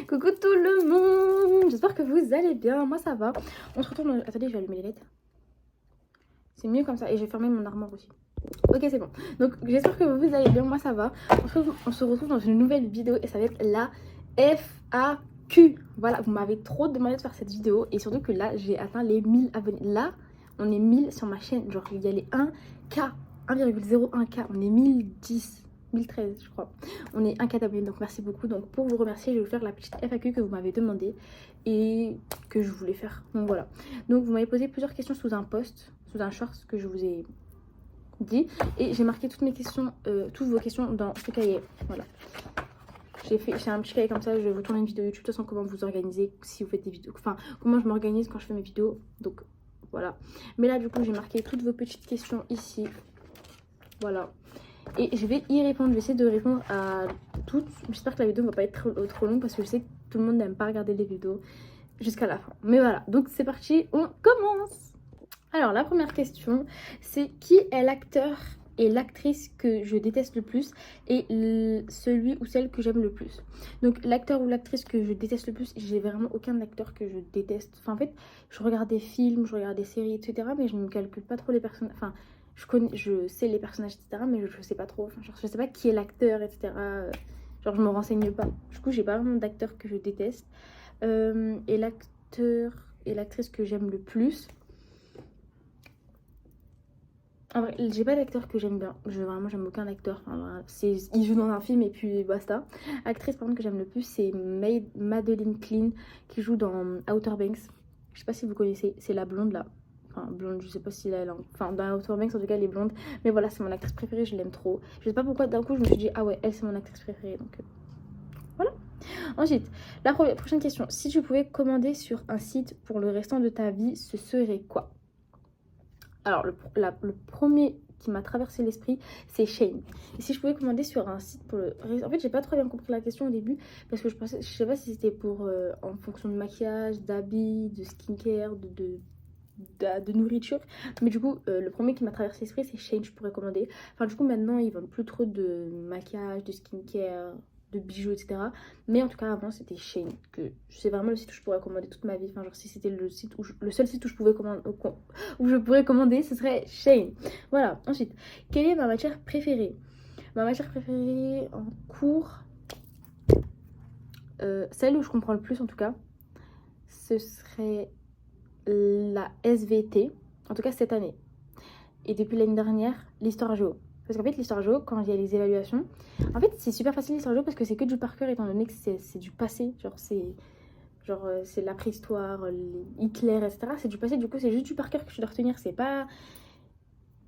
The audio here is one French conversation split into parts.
Coucou tout le monde, j'espère que vous allez bien, moi ça va. On se retrouve dans... Attendez, je vais allumer les LED. C'est mieux comme ça et je vais fermer mon armoire aussi. Ok, c'est bon. Donc j'espère que vous allez bien, moi ça va. On se retrouve dans une nouvelle vidéo et ça va être la FAQ. Voilà, vous m'avez trop demandé de faire cette vidéo et surtout que là j'ai atteint les 1000 abonnés. Là, on est 1000 sur ma chaîne, genre il y a les 1K, 1,01K, on est 1010. 1013 je crois. On est 1K d'abonnés, donc merci beaucoup. Donc pour vous remercier, je vais vous faire la petite FAQ que vous m'avez demandé et que je voulais faire. Donc voilà. Donc vous m'avez posé plusieurs questions sous un post, sous un short que je vous ai dit. Et j'ai marqué toutes mes questions, toutes vos questions dans ce cahier. Voilà. J'ai un petit cahier comme ça, je vais vous tourner une vidéo YouTube. De toute façon, comment vous organisez si vous faites des vidéos. Enfin, comment je m'organise quand je fais mes vidéos. Donc voilà. Mais là, du coup, j'ai marqué toutes vos petites questions ici. Voilà. Et je vais y répondre, je vais essayer de répondre à toutes. J'espère que la vidéo ne va pas être trop longue parce que je sais que tout le monde n'aime pas regarder les vidéos jusqu'à la fin. Mais voilà, donc c'est parti, on commence. Alors la première question, c'est qui est l'acteur et l'actrice que je déteste le plus et celui ou celle que j'aime le plus. Donc l'acteur ou l'actrice que je déteste le plus, j'ai vraiment aucun acteur que je déteste. Enfin en fait, je regarde des films, je regarde des séries, etc. Mais je ne calcule pas trop les personnes. Enfin, je sais les personnages, etc. Mais je sais pas trop. Enfin, genre, je sais pas qui est l'acteur, etc. Genre, je me renseigne pas. Du coup, j'ai pas vraiment d'acteur que je déteste. Et l'acteur et l'actrice que j'aime le plus. En vrai, j'ai pas d'acteur que j'aime bien. Vraiment, j'aime aucun acteur. Enfin, voilà, il joue dans un film et puis basta. Actrice, par contre, que j'aime le plus, c'est Madeline Klein qui joue dans Outer Banks. Je sais pas si vous connaissez. C'est la blonde là. Enfin, blonde, je sais pas si elle. Enfin, dans Outer Banks, en tout cas, elle est blonde. Mais voilà, c'est mon actrice préférée. Je l'aime trop. Je sais pas pourquoi, d'un coup, je me suis dit, ah ouais, elle, c'est mon actrice préférée. Donc voilà. Ensuite, la prochaine question. Si tu pouvais commander sur un site pour le restant de ta vie, ce serait quoi? Alors, le premier qui m'a traversé l'esprit, c'est Shein. Et si je pouvais commander sur un site pour le... En fait, j'ai pas très bien compris la question au début, parce que je sais pas si c'était pour en fonction de maquillage, d'habits, de skincare, de nourriture. Mais du coup, le premier qui m'a traversé l'esprit, c'est Shein, je pourrais commander. Enfin, du coup, maintenant, ils vendent plus trop de maquillage, de skincare, de bijoux, etc. Mais en tout cas, avant, c'était Shein. C'est vraiment le site où je pourrais commander toute ma vie. Enfin, genre, si c'était le site le seul site où je pouvais commander, où je pourrais commander, ce serait Shein. Voilà. Ensuite, quelle est ma matière préférée? Ma matière préférée en cours, celle où je comprends le plus en tout cas, ce serait la SVT, en tout cas cette année. Et depuis l'année dernière, l'histoire géo. Parce qu'en fait, l'histoire géo, quand il y a les évaluations, en fait, c'est super facile l'histoire géo parce que c'est que du par cœur, étant donné que c'est du passé. C'est la préhistoire, Hitler, etc. C'est du passé, du coup, c'est juste du par cœur que je dois retenir. C'est pas.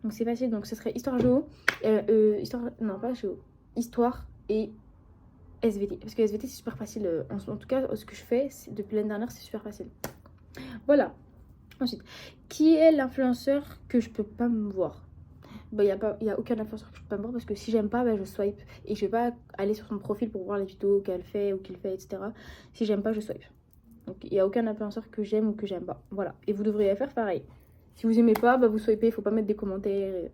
Donc c'est facile. Donc ce serait histoire géo. Non, pas géo. Histoire et SVT. Parce que SVT, c'est super facile. En tout cas, ce que je fais depuis l'année dernière, c'est super facile. Voilà. Ensuite, qui est l'influenceur que je peux pas me voir? Bah, y a aucun influenceur que je peux pas me voir parce que si j'aime pas, bah, je swipe. Et je vais pas aller sur son profil pour voir les vidéos qu'elle fait ou qu'il fait, etc. Si j'aime pas, je swipe. Donc il y a aucun influenceur que j'aime ou que j'aime pas. Voilà. Et vous devriez faire pareil. Si vous aimez pas, bah, vous swipez. Faut pas mettre des commentaires.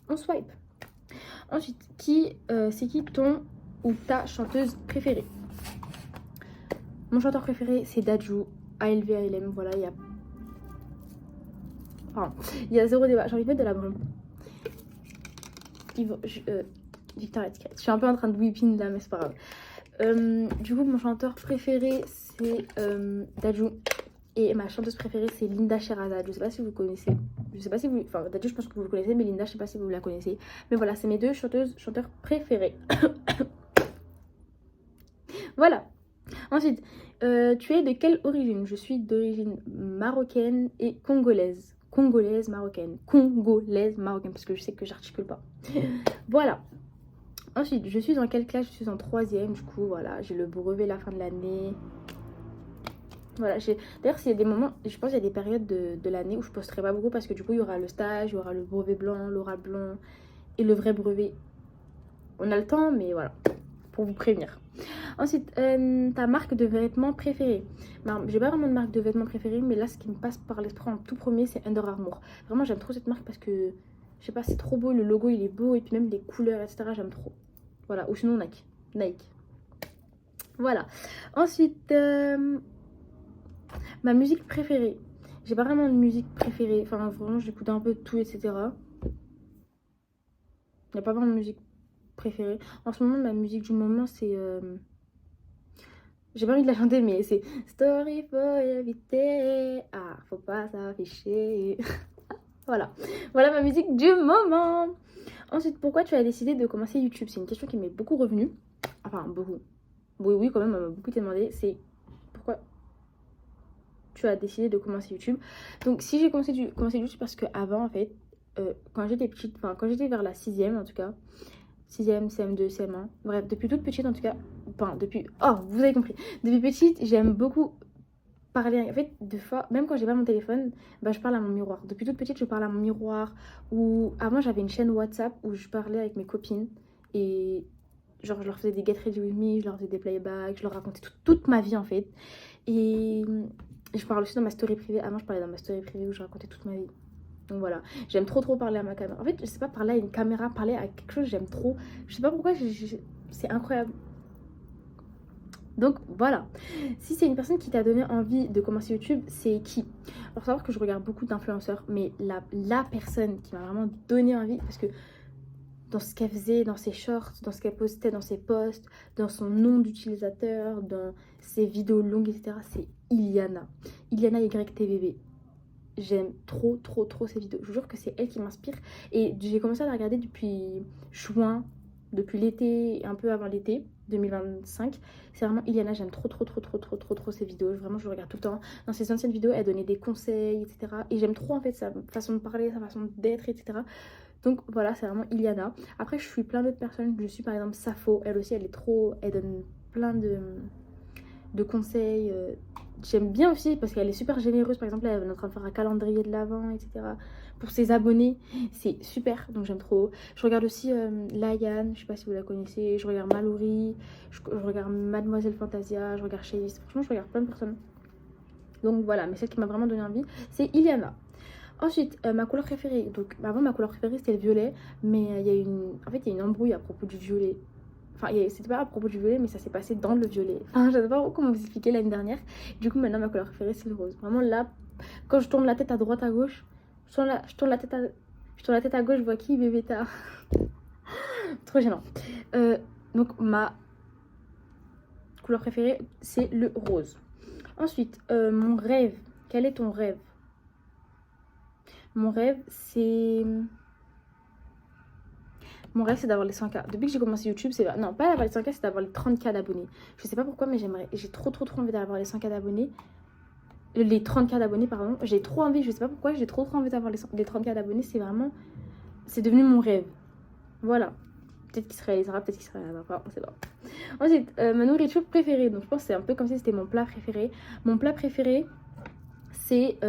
On swipe. Ensuite, c'est qui ton ou ta chanteuse préférée? Mon chanteur préféré, c'est Dadju. ALV, ALM. Voilà, il y a zéro débat. J'ai envie de mettre de la brume. Victoria's Secret. Je suis un peu en train de whipping là, mais c'est pas grave. Du coup, mon chanteur préféré, c'est Dadju. Et ma chanteuse préférée, c'est Linda Sherazade. Je sais pas si vous connaissez. Je sais pas si vous... Enfin, Dadju, je pense que vous le connaissez, mais Linda, je sais pas si vous la connaissez. Mais voilà, c'est mes deux chanteurs préférés. Voilà. Ensuite, tu es de quelle origine? Je suis d'origine marocaine et congolaise. Congolaise, marocaine. Congolaise, marocaine, parce que je sais que j'articule pas. Voilà. Ensuite, je suis en quelle classe? Je suis en 3e, du coup, voilà. J'ai le brevet la fin de l'année. Voilà, d'ailleurs, s'il y a des moments, je pense qu'il y a des périodes de l'année où je posterai pas beaucoup parce que du coup, il y aura le stage, il y aura le brevet blanc, l'oral blanc et le vrai brevet. On a le temps, mais voilà, pour vous prévenir. Ensuite, ta marque de vêtements préférée? Ben, j'ai pas vraiment de marque de vêtements préférée, mais là, ce qui me passe par l'esprit en tout premier, c'est Under Armour. Vraiment, j'aime trop cette marque parce que, je sais pas, c'est trop beau, le logo, il est beau, et puis même les couleurs, etc., j'aime trop. Voilà, ou sinon Nike. Voilà. Ensuite, ma musique préférée. J'ai pas vraiment de musique préférée. Enfin, vraiment, j'écoute un peu de tout, etc. Il n'y a pas vraiment de musique préférée. En ce moment, ma musique du moment, c'est... J'ai pas envie de la chanter, mais c'est Story for éviter. Ah, faut pas s'afficher. Voilà. Voilà ma musique du moment. Ensuite, pourquoi tu as décidé de commencer YouTube? C'est une question qui m'est beaucoup revenue. Enfin, beaucoup. Oui, quand même, on m'a beaucoup demandé. C'est pourquoi tu as décidé de commencer YouTube. Donc, si j'ai commencé YouTube, parce que avant, en fait, quand j'étais petite, enfin, quand j'étais vers la 6e en tout cas, 6e, CM2, CM1, bref, depuis toute petite en tout cas, enfin, depuis, oh, vous avez compris, depuis petite, j'aime beaucoup parler, en fait, des fois, même quand j'ai pas mon téléphone, bah, je parle à mon miroir. Depuis toute petite, je parle à mon miroir, ou avant, j'avais une chaîne WhatsApp où je parlais avec mes copines, et genre, je leur faisais des Get Ready With Me, je leur faisais des playbacks, je leur racontais toute ma vie, en fait, et je parle aussi dans ma story privée. Avant, je parlais dans ma story privée où je racontais toute ma vie. Donc voilà, j'aime trop parler à ma caméra. En fait, je sais pas, parler à une caméra, parler à quelque chose, j'aime trop. Je sais pas pourquoi, c'est incroyable. Donc voilà, si c'est une personne qui t'a donné envie de commencer YouTube, c'est qui? Alors, savoir que je regarde beaucoup d'influenceurs, mais la personne qui m'a vraiment donné envie, parce que dans ce qu'elle faisait, dans ses shorts, dans ce qu'elle postait, dans ses posts, dans son nom d'utilisateur, dans ses vidéos longues, etc., c'est Iliana. Iliana YTVV. J'aime trop ces vidéos. Je vous jure que c'est elle qui m'inspire. Et j'ai commencé à la regarder depuis juin, depuis l'été, un peu avant l'été 2025. C'est vraiment Iliana, j'aime trop ces vidéos. Vraiment, je le regarde tout le temps. Dans ses anciennes vidéos, elle donnait des conseils, etc. Et j'aime trop en fait sa façon de parler, sa façon d'être, etc. Donc voilà, c'est vraiment Iliana. Après, je suis plein d'autres personnes. Je suis par exemple Safo. Elle aussi, elle donne plein de conseils. J'aime bien aussi parce qu'elle est super généreuse. Par exemple, elle est en train de faire un calendrier de l'Avent, etc. Pour ses abonnés. C'est super, donc j'aime trop. Je regarde aussi Layan, je sais pas si vous la connaissez. Je regarde Mallory, je regarde Mademoiselle Fantasia, je regarde Chase. Franchement, je regarde plein de personnes. Donc voilà, mais celle qui m'a vraiment donné envie, c'est Iliana. Ensuite, ma couleur préférée. Donc avant, ma couleur préférée, c'était le violet. Mais il y a une embrouille à propos du violet. Enfin, c'était pas à propos du violet, mais ça s'est passé dans le violet. Enfin, je sais pas comment vous expliquer l'année dernière. Du coup, maintenant, ma couleur préférée, c'est le rose. Vraiment, là, quand je tourne la tête à droite, à gauche, je tourne la tête à gauche, je vois qui, bébé tard. Trop gênant. Donc, ma couleur préférée, c'est le rose. Ensuite, mon rêve. Quel est ton rêve? Mon rêve, c'est... Mon rêve, c'est d'avoir les 100K. Depuis que j'ai commencé YouTube, c'est... Non, pas d'avoir les 100K, c'est d'avoir les 30K d'abonnés. Je sais pas pourquoi, mais j'aimerais... J'ai trop envie d'avoir les 100K d'abonnés. Les 30K d'abonnés, pardon. J'ai trop envie, je sais pas pourquoi, j'ai trop envie d'avoir les 30K d'abonnés. C'est vraiment... C'est devenu mon rêve. Voilà. Peut-être qu'il se réalisera, peut-être qu'il se réalisera pas, on sait pas. Ensuite, ma nourriture préférée. Donc je pense que c'est un peu comme si c'était mon plat préféré. Mon plat préféré, c'est...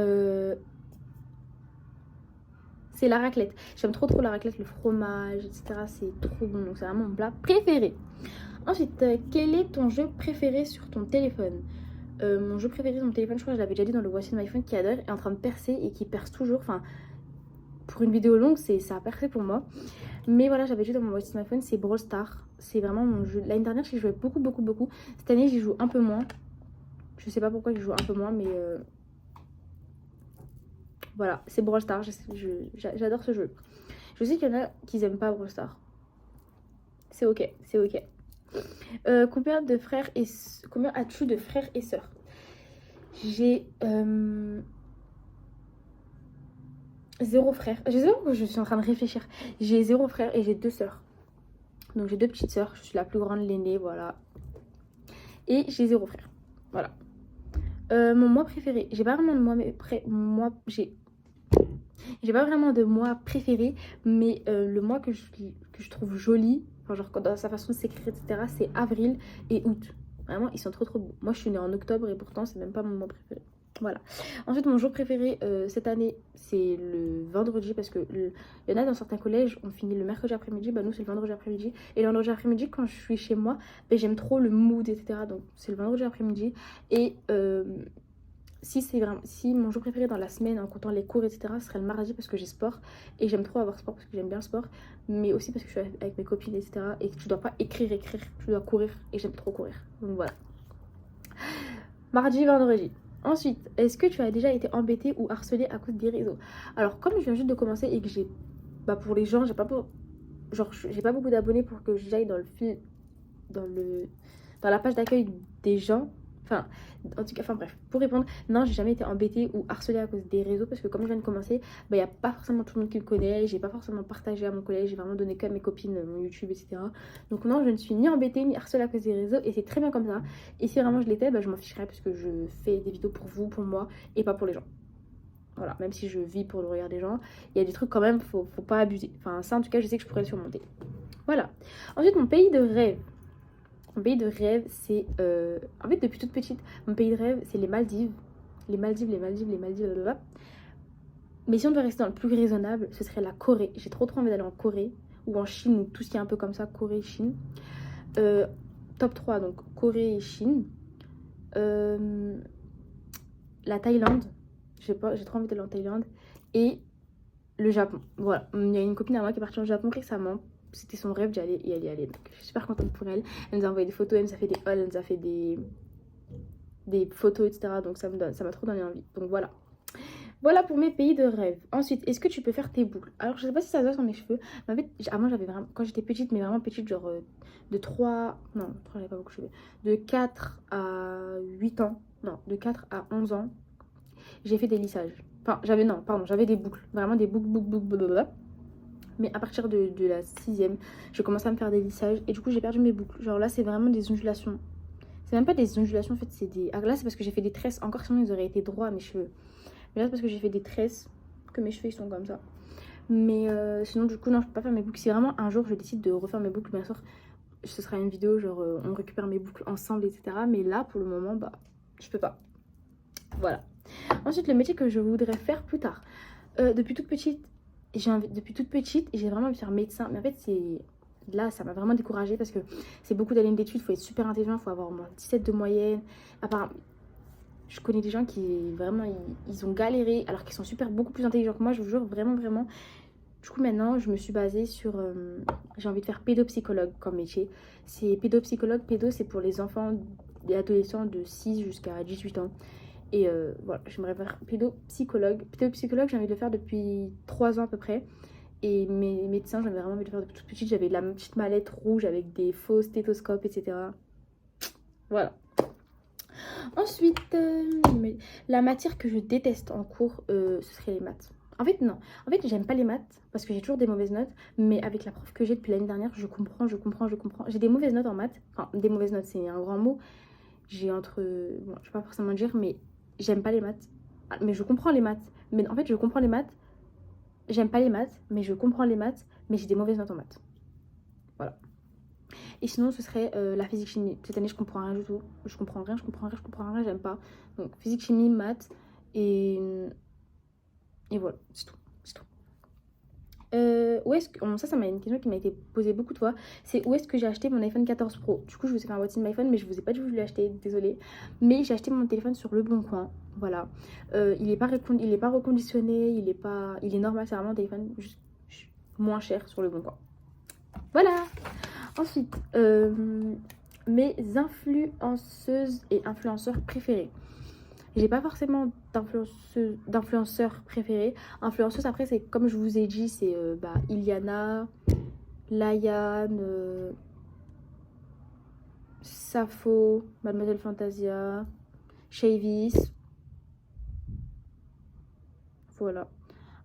C'est la raclette. J'aime trop la raclette, le fromage, etc. C'est trop bon. Donc c'est vraiment mon plat préféré. Ensuite, quel est ton jeu préféré sur ton téléphone? Mon jeu préféré sur mon téléphone, je crois que je l'avais déjà dit dans le Voici de my phone, qui adore, est en train de percer et qui perce toujours. Enfin, pour une vidéo longue, ça a percé pour moi. Mais voilà, j'avais dit dans mon Voici de my phone, c'est Brawl Stars. C'est vraiment mon jeu. L'année dernière, j'y jouais beaucoup. Cette année, j'y joue un peu moins. Je sais pas pourquoi j'y joue un peu moins, mais... Voilà, c'est Brawl Stars, j'adore ce jeu. Je sais qu'il y en a qui n'aiment pas Brawl Stars. C'est ok. Combien as-tu de frères et sœurs? J'ai 0 frère. Je sais pas pourquoi je suis en train de réfléchir. J'ai 0 frère et j'ai 2 sœurs. Donc j'ai 2 petites sœurs. Je suis la plus grande, l'aînée, voilà. Et j'ai 0 frère. Voilà. Mon mois préféré. J'ai pas vraiment de j'ai pas vraiment de mois préféré, mais le mois que je trouve joli, enfin genre dans sa façon de s'écrire, etc., c'est avril et août. Vraiment, ils sont trop beaux. Moi, je suis née en octobre et pourtant, c'est même pas mon mois préféré. Voilà. Ensuite, mon jour préféré cette année, c'est le vendredi, parce que il y en a dans certains collèges, on finit le mercredi après-midi. Bah, nous, c'est le vendredi après-midi. Et le vendredi après-midi, quand je suis chez moi, bah, j'aime trop le mood, etc. Donc, c'est le vendredi après-midi. Et si mon jour préféré dans la semaine, en comptant les cours, etc., ce serait le mardi parce que j'ai sport. Et j'aime trop avoir sport parce que j'aime bien le sport. Mais aussi parce que je suis avec mes copines, etc. Et que tu dois pas écrire, tu dois courir. Et j'aime trop courir. Donc voilà. Mardi, vendredi. Ensuite, est-ce que tu as déjà été embêté ou harcelé à cause des réseaux? Alors, comme je viens juste de commencer et que j'ai... Bah pour les gens, j'ai pas beaucoup d'abonnés pour que j'aille dans le fil... Dans le... Dans la page d'accueil des gens. Enfin, en tout cas, enfin bref, pour répondre, non, j'ai jamais été embêtée ou harcelée à cause des réseaux parce que comme je viens de commencer, bah, y a pas forcément tout le monde qui le connaît, j'ai pas forcément partagé à mon collège, j'ai vraiment donné que à mes copines mon YouTube, etc. Donc non, je ne suis ni embêtée ni harcelée à cause des réseaux et c'est très bien comme ça. Et si vraiment je l'étais, bah, je m'en ficherais parce que je fais des vidéos pour vous, pour moi et pas pour les gens. Voilà, même si je vis pour le regard des gens, il y a des trucs quand même, faut pas abuser. Enfin, ça en tout cas, je sais que je pourrais le surmonter. Voilà. Ensuite, mon pays de rêve. Mon pays de rêve, c'est... En fait, depuis toute petite, mon pays de rêve, c'est les Maldives. Les Maldives, blablabla. Mais si on doit rester dans le plus raisonnable, ce serait la Corée. J'ai trop envie d'aller en Corée ou en Chine ou tout ce qui est un peu comme ça, Corée, Chine. Top 3, donc Corée et Chine. La Thaïlande. Je sais pas, j'ai trop envie d'aller en Thaïlande. Et le Japon. Voilà. Il y a une copine à moi qui est partie au Japon récemment. C'était son rêve d'y aller et elle y allait. Donc je suis super contente pour elle. Elle nous a envoyé des photos, elle nous a fait des hauls, elle nous a fait des photos, etc. Donc ça m'a trop donné envie. Donc voilà. Voilà pour mes pays de rêve. Ensuite, est-ce que tu peux faire tes boucles? Alors je sais pas si ça se voit sur mes cheveux. Mais en fait, avant j'avais vraiment, quand j'étais petite, mais vraiment petite, genre de 3... Non, 3 j'avais pas beaucoup de cheveux. De 4 à 8 ans. Non, de 4 à 11 ans. J'ai fait des lissages. Enfin, j'avais des boucles. Vraiment des boucles, blablabla. Mais à partir de la 6e, j'ai commencé à me faire des lissages. Et du coup, j'ai perdu mes boucles. Genre là, c'est vraiment des ondulations. C'est même pas des ondulations, en fait, c'est des... Ah, là, c'est parce que j'ai fait des tresses. Encore sinon, ils auraient été droits, mes cheveux. Mais là, c'est parce que j'ai fait des tresses que mes cheveux, ils sont comme ça. Mais sinon, du coup, non, je peux pas faire mes boucles. Si vraiment, un jour, je décide de refaire mes boucles, bien sûr, ce sera une vidéo, genre, on récupère mes boucles ensemble, etc. Mais là, pour le moment, bah, je peux pas. Voilà. Ensuite, le métier que je voudrais faire plus tard. Depuis toute petite, j'ai vraiment envie de faire médecin. Mais en fait, là, ça m'a vraiment découragée parce que c'est beaucoup d'années d'études. Il faut être super intelligent, il faut avoir au moins 17 de moyenne. Apparemment, je connais des gens qui vraiment, ils ont galéré alors qu'ils sont beaucoup plus intelligents que moi. Je vous jure, vraiment, vraiment. Du coup, maintenant, je me suis basée sur... j'ai envie de faire pédopsychologue comme métier. C'est pédopsychologue. Pédo, c'est pour les enfants et adolescents de 6 jusqu'à 18 ans. Et voilà, j'aimerais faire pédopsychologue. Pédopsychologue, j'ai envie de le faire depuis 3 ans à peu près. Et mes médecins, j'avais vraiment envie de le faire depuis toute petite. J'avais la petite mallette rouge avec des faux stéthoscopes, etc. Voilà. Ensuite, la matière que je déteste en cours, ce serait les maths. En fait, non. En fait, j'aime pas les maths parce que j'ai toujours des mauvaises notes. Mais avec la prof que j'ai depuis l'année dernière, je comprends. J'ai des mauvaises notes en maths. Enfin, des mauvaises notes, c'est un grand mot. J'ai entre... Bon, je vais pas forcément dire, mais j'aime pas les maths. Mais je comprends les maths. Mais en fait, je comprends les maths. J'aime pas les maths, mais je comprends les maths. Mais j'ai des mauvaises notes en maths. Voilà. Et sinon, ce serait la physique-chimie. Cette année, je comprends rien du tout. Je comprends rien, j'aime pas. Donc, physique-chimie, maths. Et voilà, c'est tout. Où est-ce que... Bon, ça m'a une question qui m'a été posée beaucoup de fois. C'est où est-ce que j'ai acheté mon iPhone 14 Pro. Du coup, je vous ai fait un unboxing de iPhone, mais je vous ai pas dit où je l'ai acheté, désolée. Mais j'ai acheté mon téléphone sur Le Bon Coin. Voilà. Il est pas reconditionné, il est normal, c'est vraiment un téléphone juste moins cher sur Le Bon Coin. Voilà. Ensuite, mes influenceuses et influenceurs préférés. J'ai pas forcément d'influenceurs préférés. Influenceuse, après, c'est comme je vous ai dit, c'est Iliana, Layanne, Safo, Mademoiselle Fantasia, Shavis. Voilà.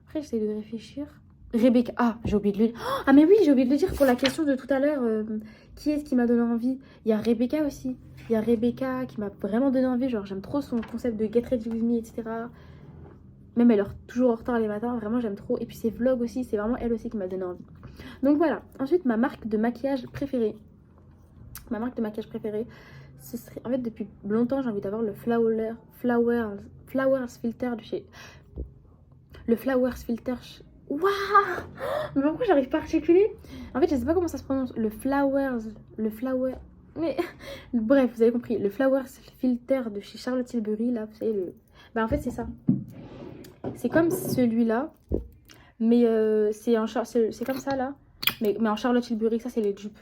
Après, j'essaie de réfléchir. Rebecca. Ah, j'ai oublié de le dire. Ah, mais oui, j'ai oublié de le dire pour la question de tout à l'heure. Qui est-ce qui m'a donné envie? Il y a Rebecca aussi. Il y a Rebecca qui m'a vraiment donné envie. Genre, j'aime trop son concept de Get Ready With Me, etc. Même elle est toujours en retard les matins. Vraiment, j'aime trop. Et puis ses vlogs aussi. C'est vraiment elle aussi qui m'a donné envie. Donc voilà. Ensuite, ma marque de maquillage préférée. Ce serait... En fait, depuis longtemps, j'ai envie d'avoir le Flowers Filter de chez... Le Flowers Filter... Waouh! Mais pourquoi j'arrive pas à articuler? En fait, je sais pas comment ça se prononce. Le flower... Mais bref, vous avez compris. Le Flowers Filter de chez Charlotte Tilbury, là, vous savez, Bah en fait c'est ça. C'est comme celui-là, mais c'est comme ça là, mais en Charlotte Tilbury, ça c'est les dupes.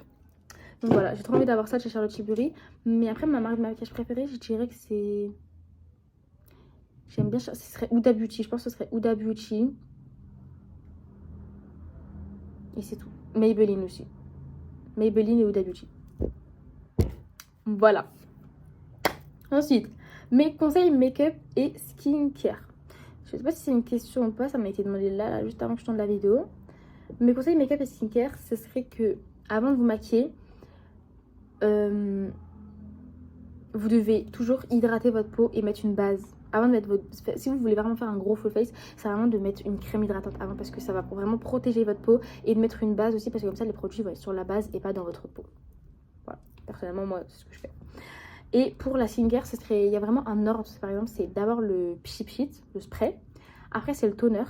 Donc voilà, j'ai trop envie d'avoir ça de chez Charlotte Tilbury. Mais après ma marque de maquillage préférée, je dirais que c'est... J'aime bien, ce serait Huda Beauty, je pense que ce serait Huda Beauty. Et c'est tout. Maybelline aussi. Maybelline et Huda Beauty. Voilà. Ensuite, mes conseils make-up et skincare. Je sais pas si c'est une question ou pas, ça m'a été demandé là, juste avant que je tourne la vidéo. Mes conseils make-up et skincare, ce serait que avant de vous maquiller, vous devez toujours hydrater votre peau et mettre une base. Avant de mettre votre... Si vous voulez vraiment faire un gros full face, c'est vraiment de mettre une crème hydratante avant parce que ça va vraiment protéger votre peau et de mettre une base aussi parce que comme ça les produits vont être sur la base et pas dans votre peau. Voilà, personnellement moi c'est ce que je fais. Et pour la skincare, il y a vraiment un ordre. Par exemple, c'est d'abord le Pchit Pchit, le spray. Après, c'est le toner.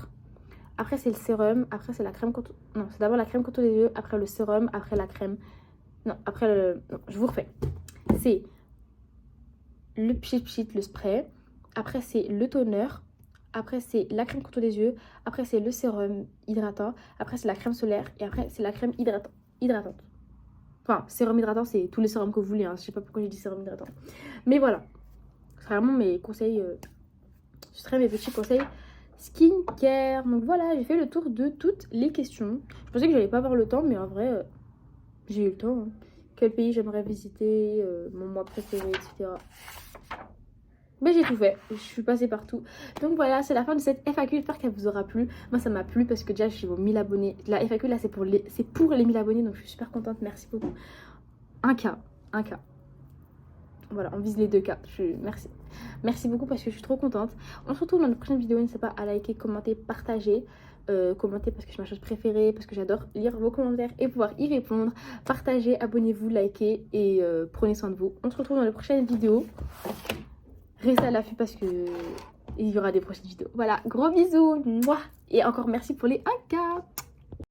Après, c'est le sérum. Après, c'est la crème contour... Non, c'est d'abord la crème contour des yeux. Après, le sérum. Après, la crème... Non, après le... Non, je vous refais. C'est le Pchit Pchit, le spray. Après, c'est le toner. Après, c'est la crème contour des yeux. Après, c'est le sérum hydratant. Après, c'est la crème solaire. Et après, c'est la crème hydratante. Enfin, sérum hydratant, c'est tous les sérums que vous voulez. Hein. Je sais pas pourquoi j'ai dit sérum hydratant. Mais voilà. Ce serait vraiment mes conseils. Ce seraient mes petits conseils skincare. Donc voilà, j'ai fait le tour de toutes les questions. Je pensais que j'allais pas avoir le temps, mais en vrai, j'ai eu le temps. Hein. Quel pays j'aimerais visiter, mon mois préféré, etc. Mais j'ai tout fait, je suis passée partout. Donc voilà, c'est la fin de cette FAQ, j'espère qu'elle vous aura plu. Moi ça m'a plu parce que déjà j'ai vos 1000 abonnés. La FAQ là c'est pour les 1000 abonnés, donc je suis super contente, merci beaucoup. 1K. Voilà, on vise les 2K, merci. Merci beaucoup parce que je suis trop contente. On se retrouve dans une prochaine vidéo, n'hésitez pas à liker, commenter, partager. Commenter parce que c'est ma chose préférée, parce que j'adore lire vos commentaires et pouvoir y répondre. Partagez, abonnez-vous, likez et prenez soin de vous. On se retrouve dans les prochaines vidéos. Restez à l'affût parce que il y aura des prochaines vidéos. Voilà, gros bisous, moi. Et encore merci pour les 1K.